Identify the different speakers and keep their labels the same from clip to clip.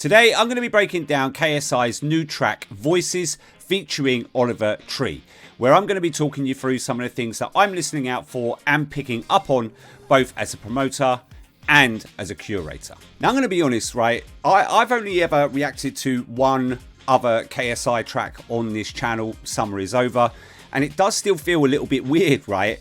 Speaker 1: Today I'm going to be breaking down KSI's new track Voices featuring Oliver Tree, where I'm going to be talking you through some of the things that I'm listening out for and picking up on, both as a promoter and as a curator. Now I'm going to be honest, right? I've only ever reacted to one other KSI track on this channel, Summer Is Over, and it does still feel a little bit weird, right?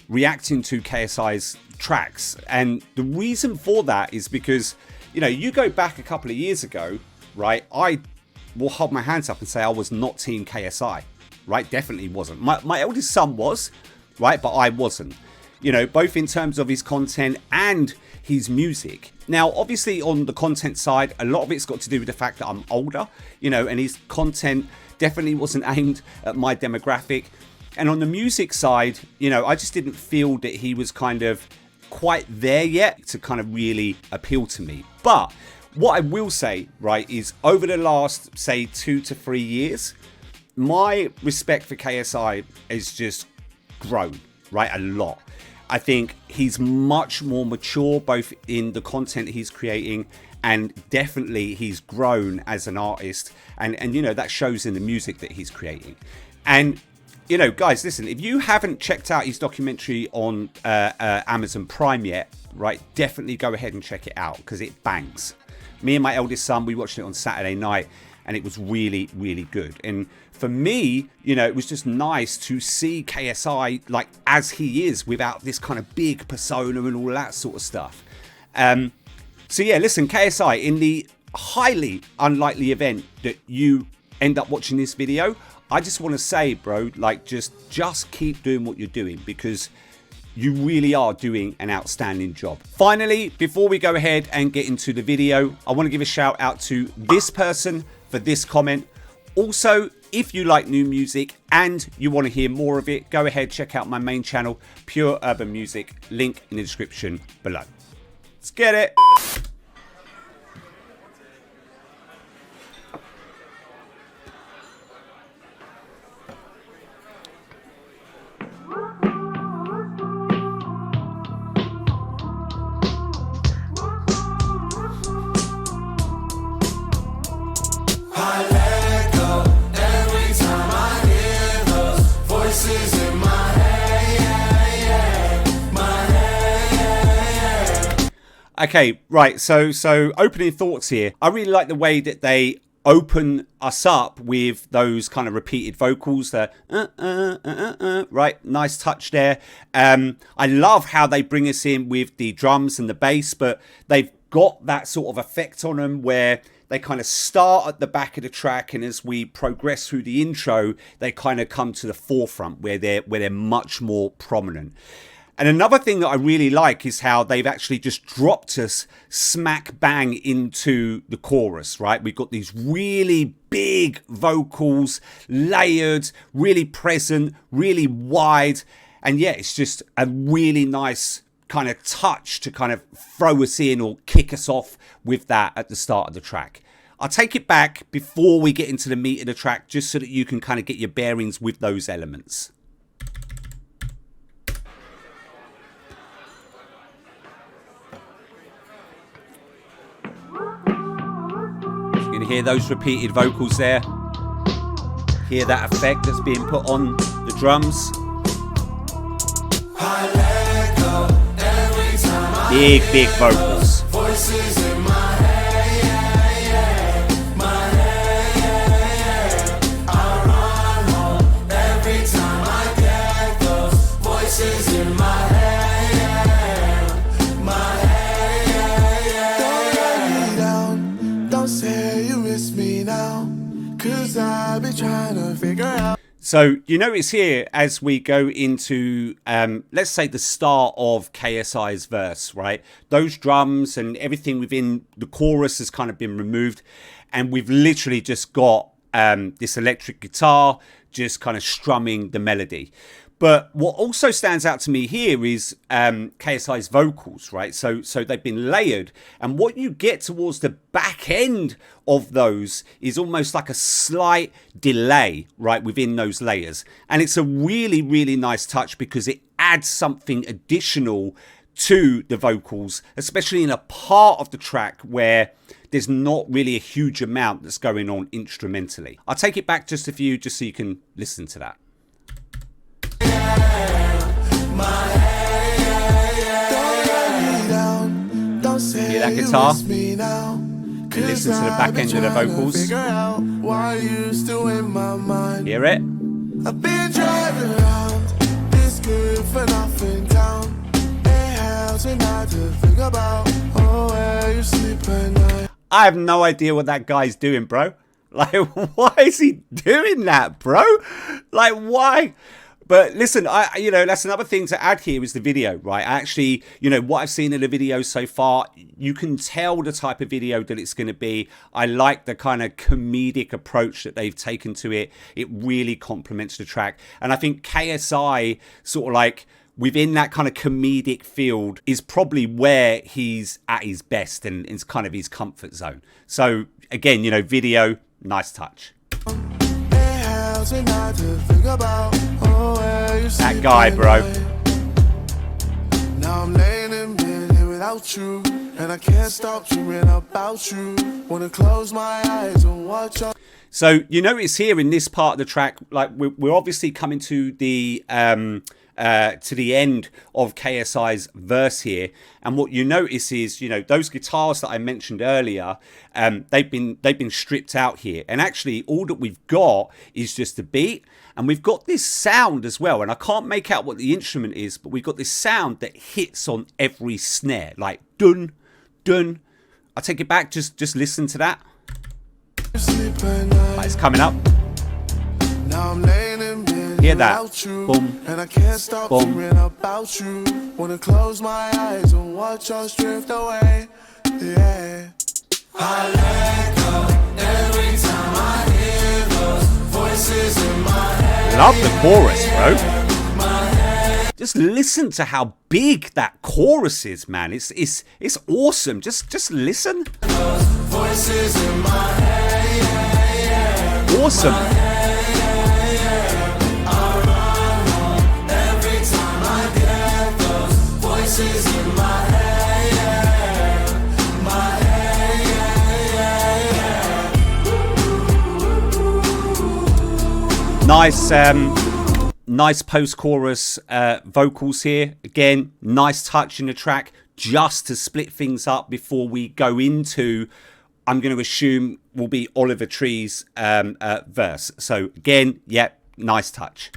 Speaker 1: Reacting to KSI's tracks. And the reason for that is because, you know, you go back a couple of years ago, right? I will hold my hands up and say I was not team KSI, right? Definitely wasn't. My eldest son was, right? But I wasn't, you know, both in terms of his content and his music. Now, obviously on the content side, a lot of it's got to do with the fact that I'm older, you know, and his content definitely wasn't aimed at my demographic. And on the music side, you know, I just didn't feel that he was kind of quite there yet to kind of really appeal to me. But what I will say, right, is over the last, say, 2 to 3 years, my respect for KSI has just grown, right, a lot. I think he's much more mature, both in the content he's creating, and definitely he's grown as an artist. And you know, that shows in the music that he's creating. And you know, guys, listen, if you haven't checked out his documentary on Amazon Prime yet, right, definitely go ahead and check it out because it bangs. Me and my eldest son, we watched it on Saturday night and it was really, really good. And for me, you know, it was just nice to see KSI like as he is without this kind of big persona and all that sort of stuff. So yeah, listen, KSI, in the highly unlikely event that you end up watching this video, I just want to say, bro, like just keep doing what you're doing because you really are doing an outstanding job. Finally, before we go ahead and get into the video, I want to give a shout out to this person for this comment. Also, if you like new music and you want to hear more of it, go ahead, check out my main channel, Pure Urban Music, link in the description below. Let's get it. Okay, right, so opening thoughts here. I really like the way that they open us up with those kind of repeated vocals, the right, nice touch there. I love how they bring us in with the drums and the bass, but they've got that sort of effect on them where they kind of start at the back of the track, and as we progress through the intro, they kind of come to the forefront where they're much more prominent. And another thing that I really like is how they've actually just dropped us smack bang into the chorus, right? We've got these really big vocals, layered, really present, really wide. And yeah, it's just a really nice kind of touch to kind of throw us in or kick us off with that at the start of the track. I'll take it back before we get into the meat of the track, just so that you can kind of get your bearings with those elements. You can hear those repeated vocals there. Hear that effect that's being put on the drums. Big vocals. Voices in my head, my head. I run home every time I get those voices in my head, my head. Don't let me down, don't say you miss me now, 'cause I've been trying to figure out. So you notice here as we go into, let's say the start of KSI's verse, right? Those drums and everything within the chorus has kind of been removed. And we've literally just got this electric guitar just kind of strumming the melody. But what also stands out to me here is KSI's vocals, right? So they've been layered. And what you get towards the back end of those is almost like a slight delay, right, within those layers. And it's a really, really nice touch because it adds something additional to the vocals, especially in a part of the track where there's not really a huge amount that's going on instrumentally. I'll take it back just a few, just so you can listen to that. Hear that guitar? And listen to the back end of the vocals. Hear it? I've been driving around this good for nothing town. Ain't house and not to think about. Oh, where you sleep at night. I have no idea what that guy's doing, bro. Like, why is he doing that, bro? Like, why? But listen, you know, that's another thing to add here is the video, right? Actually, you know, what I've seen in the video so far, you can tell the type of video that it's going to be. I like the kind of comedic approach that they've taken to it. It really complements the track. And I think KSI sort of like within that kind of comedic field is probably where he's at his best and it's kind of his comfort zone. So again, you know, video, nice touch. That guy, bro. Now I'm laying in bed here without you, and I can't stop dreaming about you. Wanna close my eyes and watch you. So you notice here in this part of the track, like we're obviously coming to the end of KSI's verse here, and what you notice is, you know, those guitars that I mentioned earlier, they've been stripped out here, and actually all that we've got is just a beat, and we've got this sound as well, and I can't make out what the instrument is, but we've got this sound that hits on every snare, like dun dun. I'll take it back, just listen to that. Right, it's coming up. Now I'm laying in bed. Hear that? Boom. And I can't stop dreaming about you. Wanna close my eyes and watch us drift away. Yeah. I let go every time I hear those voices in my head. Love the chorus, bro. Just listen to how big that chorus is, man. It's awesome. Just listen. Those voices in my head. Awesome. Nice post-chorus vocals here. Again, nice touch in the track just to split things up before we go into, I'm going to assume, will be Oliver Tree's verse. So again, yep, nice touch.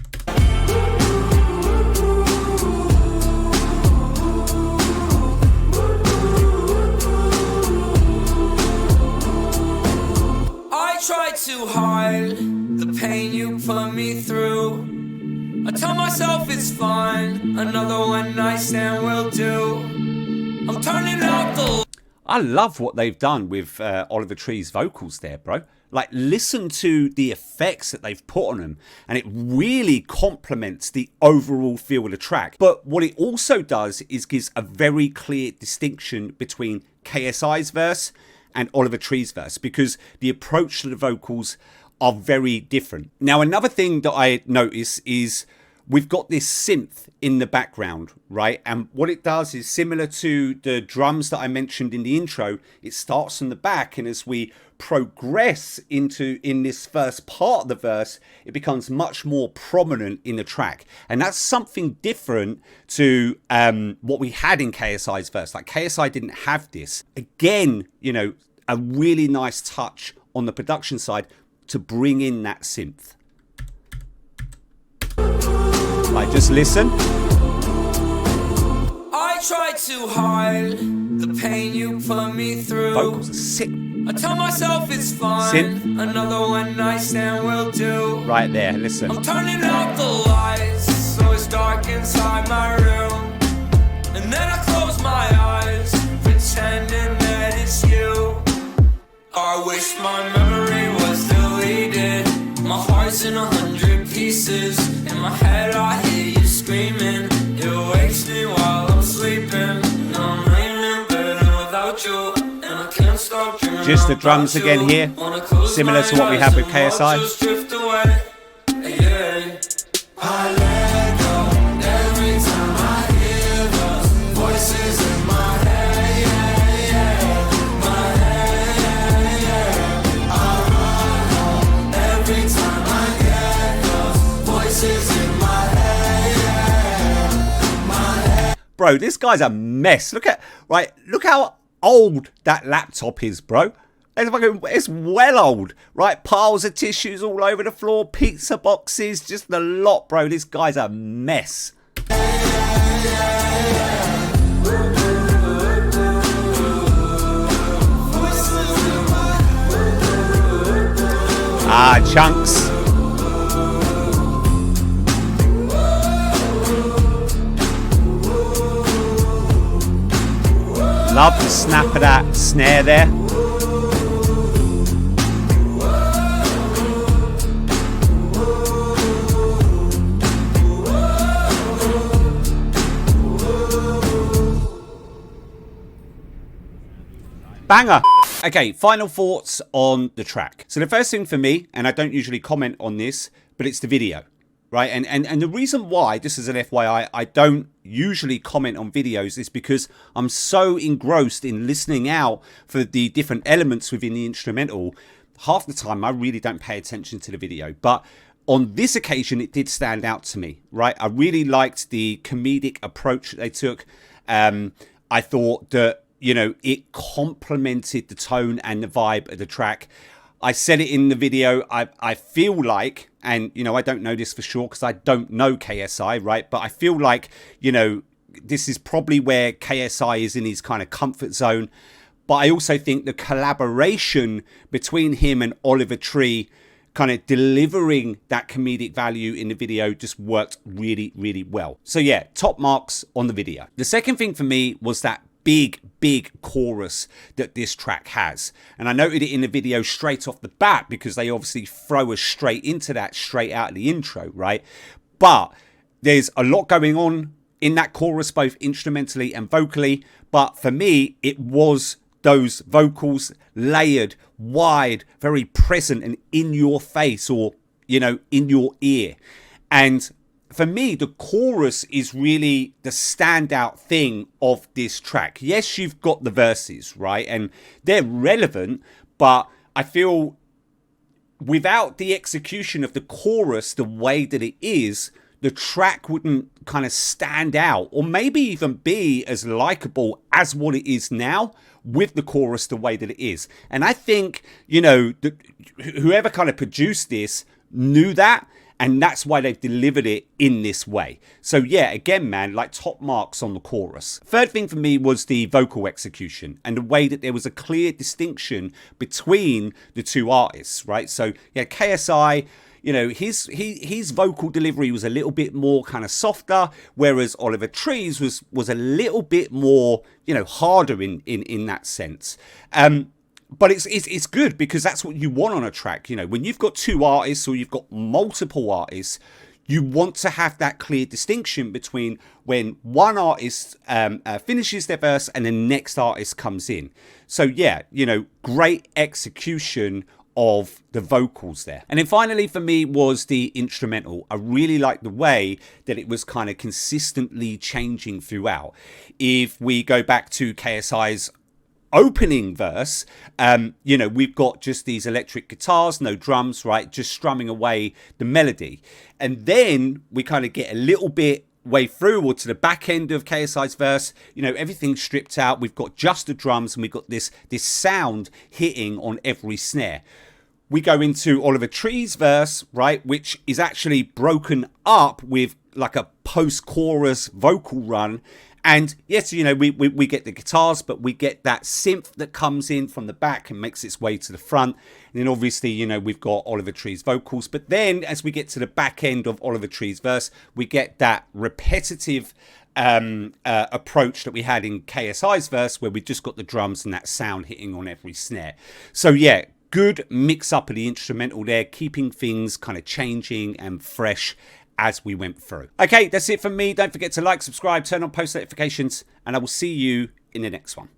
Speaker 2: I try to hide the pain you put me through. I tell myself it's fine, another one night stand will do. I'm turning out the...
Speaker 1: I love what they've done with Oliver Tree's vocals there, bro. Like, listen to the effects that they've put on them, and it really complements the overall feel of the track. But what it also does is gives a very clear distinction between KSI's verse and Oliver Tree's verse, because the approach to the vocals are very different. Now, another thing that I notice is we've got this synth in the background, right? And what it does is similar to the drums that I mentioned in the intro. It starts from the back, and as we progress in this first part of the verse, it becomes much more prominent in the track. And that's something different to what we had in KSI's verse. Like, KSI didn't have this. Again, you know, a really nice touch on the production side to bring in that synth. Like, just listen.
Speaker 2: I try to hide the pain you put me through.
Speaker 1: Vocals are sick.
Speaker 2: I tell myself it's fine.
Speaker 1: Synth.
Speaker 2: Another one night stand will do.
Speaker 1: Right there, listen.
Speaker 2: I'm turning out the lights so it's dark inside my room. And then I close my eyes, pretending that it's you. I wish my memory was deleted. My heart's in 100 pieces. In my head I hear you screaming. It wakes me while I'm sleeping. Now I'm laying in bed without you, and I can't stop dreaming.
Speaker 1: Just the drums again here, similar to what we have with KSI.
Speaker 2: I let go every time I hear those voices in my head. My head.
Speaker 1: Bro, this guy's a mess. Look how old that laptop is, bro. It's well old, right? Piles of tissues all over the floor, pizza boxes, just the lot, bro. This guy's a mess. Ah, chunks. Love the snap of that snare there. Banger. Okay, final thoughts on the track. So the first thing for me, and I don't usually comment on this, but it's the video, right? And the reason why, just as an FYI, I don't usually comment on videos is because I'm so engrossed in listening out for the different elements within the instrumental. Half the time, I really don't pay attention to the video. But on this occasion, it did stand out to me, right? I really liked the comedic approach that they took. I thought that, you know, it complemented the tone and the vibe of the track. I said it in the video, I feel like, and, you know, I don't know this for sure because I don't know KSI, right? But I feel like, you know, this is probably where KSI is in his kind of comfort zone. But I also think the collaboration between him and Oliver Tree kind of delivering that comedic value in the video just worked really, really well. So yeah, top marks on the video. The second thing for me was that big chorus that this track has. And I noted it in the video straight off the bat because they obviously throw us straight into that straight out of the intro, right? But there's a lot going on in that chorus, both instrumentally and vocally. But for me, it was those vocals layered, wide, very present and in your face, or, you know, in your ear. And for me, the chorus is really the standout thing of this track. Yes, you've got the verses, right? And they're relevant, but I feel without the execution of the chorus the way that it is, the track wouldn't kind of stand out or maybe even be as likable as what it is now with the chorus the way that it is. And I think, you know, whoever kind of produced this knew that. And that's why they've delivered it in this way. So yeah, again, man, like top marks on the chorus. Third thing for me was the vocal execution and the way that there was a clear distinction between the two artists, right? So yeah, KSI, you know, his vocal delivery was a little bit more kind of softer, whereas Oliver Tree's was a little bit more, you know, harder in that sense. But it's good because that's what you want on a track. You know, when you've got two artists or you've got multiple artists, you want to have that clear distinction between when one artist finishes their verse and the next artist comes in. So yeah, you know, great execution of the vocals there. And then finally for me was the instrumental. I really liked the way that it was kind of consistently changing throughout. If we go back to KSI's opening verse, you know, we've got just these electric guitars, no drums, right, just strumming away the melody. And then we kind of get a little bit way through or to the back end of KSI's verse, you know, everything's stripped out, we've got just the drums and we've got this sound hitting on every snare. We go into Oliver Tree's verse, right, which is actually broken up with like a post-chorus vocal run. And yes, you know, we get the guitars, but we get that synth that comes in from the back and makes its way to the front. And then obviously, you know, we've got Oliver Tree's vocals. But then as we get to the back end of Oliver Tree's verse, we get that repetitive approach that we had in KSI's verse, where we just got the drums and that sound hitting on every snare. So yeah, good mix up of the instrumental there, keeping things kind of changing and fresh as we went through. Okay, that's it from me. Don't forget to like, subscribe, turn on post notifications, and I will see you in the next one.